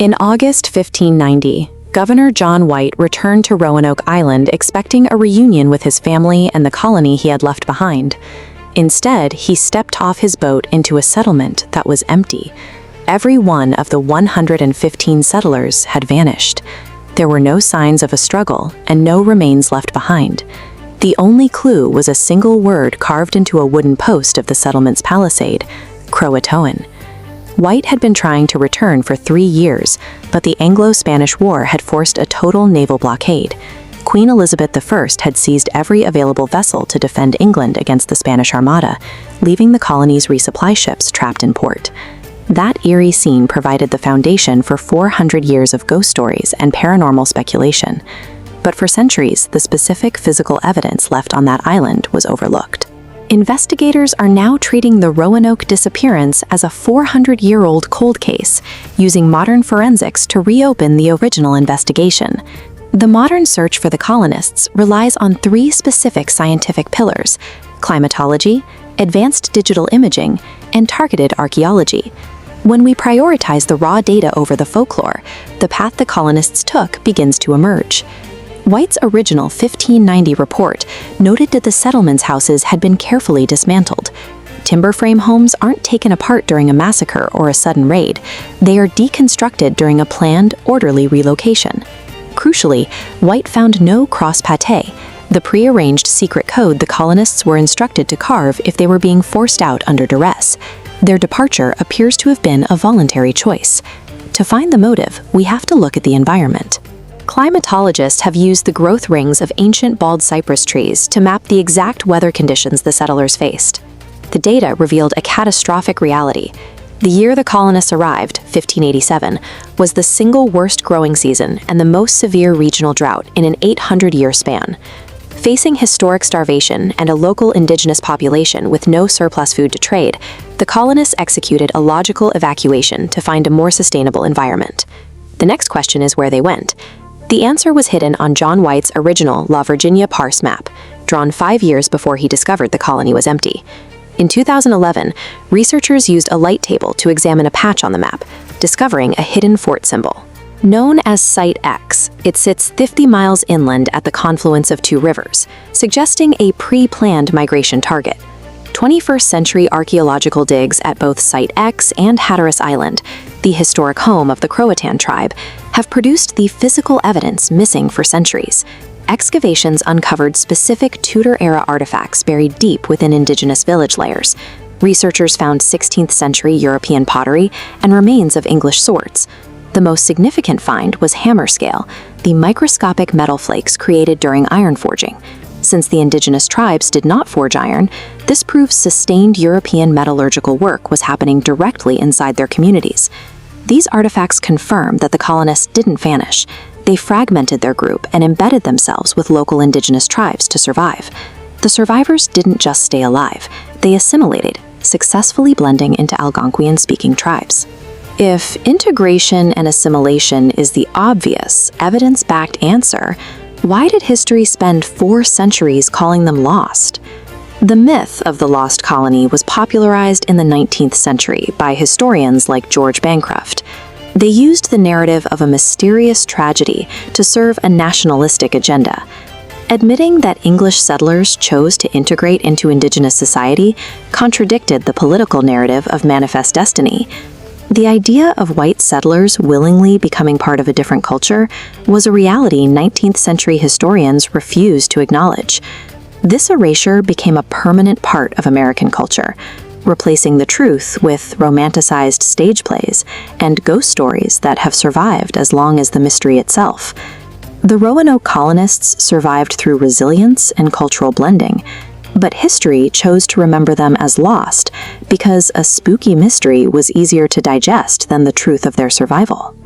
In August 1590, Governor John White returned to Roanoke Island expecting a reunion with his family and the colony he had left behind. Instead, he stepped off his boat into a settlement that was empty. Every one of the 115 settlers had vanished. There were no signs of a struggle and no remains left behind. The only clue was a single word carved into a wooden post of the settlement's palisade: CROATOAN. White had been trying to return for 3 years, but the Anglo-Spanish War had forced a total naval blockade. Queen Elizabeth I had seized every available vessel to defend England against the Spanish Armada, leaving the colony's resupply ships trapped in port. That eerie scene provided the foundation for 400 years of ghost stories and paranormal speculation. But for centuries, the specific physical evidence left on that island was overlooked. Investigators are now treating the Roanoke disappearance as a 400-year-old cold case, using modern forensics to reopen the original investigation. The modern search for the colonists relies on 3 specific scientific pillars: climatology, advanced digital imaging, and targeted archaeology. When we prioritize the raw data over the folklore, the path the colonists took begins to emerge. White's original 1590 report noted that the settlement's houses had been carefully dismantled. Timber frame homes aren't taken apart during a massacre or a sudden raid. They are deconstructed during a planned, orderly relocation. Crucially, White found no cross-pate, the prearranged secret code the colonists were instructed to carve if they were being forced out under duress. Their departure appears to have been a voluntary choice. To find the motive, we have to look at the environment. Climatologists have used the growth rings of ancient bald cypress trees to map the exact weather conditions the settlers faced. The data revealed a catastrophic reality. The year the colonists arrived, 1587, was the single worst growing season and the most severe regional drought in an 800-year span. Facing historic starvation and a local indigenous population with no surplus food to trade, the colonists executed a logical evacuation to find a more sustainable environment. The next question is where they went. The answer was hidden on John White's original La Virginia Parse map, drawn 5 years before he discovered the colony was empty. In 2011, researchers used a light table to examine a patch on the map, discovering a hidden fort symbol. Known as Site X, it sits 50 miles inland at the confluence of 2 rivers, suggesting a pre-planned migration target. 21st century archaeological digs at both Site X and Hatteras Island, the historic home of the CROATOAN tribe, have produced the physical evidence missing for centuries. Excavations uncovered specific Tudor-era artifacts buried deep within indigenous village layers. Researchers found 16th century European pottery and remains of English swords. The most significant find was hammer scale, the microscopic metal flakes created during iron forging. Since the indigenous tribes did not forge iron, this proves sustained European metallurgical work was happening directly inside their communities. These artifacts confirm that the colonists didn't vanish. They fragmented their group and embedded themselves with local indigenous tribes to survive. The survivors didn't just stay alive, they assimilated, successfully blending into Algonquian-speaking tribes. If integration and assimilation is the obvious, evidence-backed answer, why did history spend 4 centuries calling them lost? The myth of the lost colony was popularized in the 19th century by historians like George Bancroft. They used the narrative of a mysterious tragedy to serve a nationalistic agenda. Admitting that English settlers chose to integrate into indigenous society contradicted the political narrative of manifest destiny. The idea of white settlers willingly becoming part of a different culture was a reality 19th century historians refused to acknowledge. This erasure became a permanent part of American culture, replacing the truth with romanticized stage plays and ghost stories that have survived as long as the mystery itself. The Roanoke colonists survived through resilience and cultural blending, but history chose to remember them as lost because a spooky mystery was easier to digest than the truth of their survival.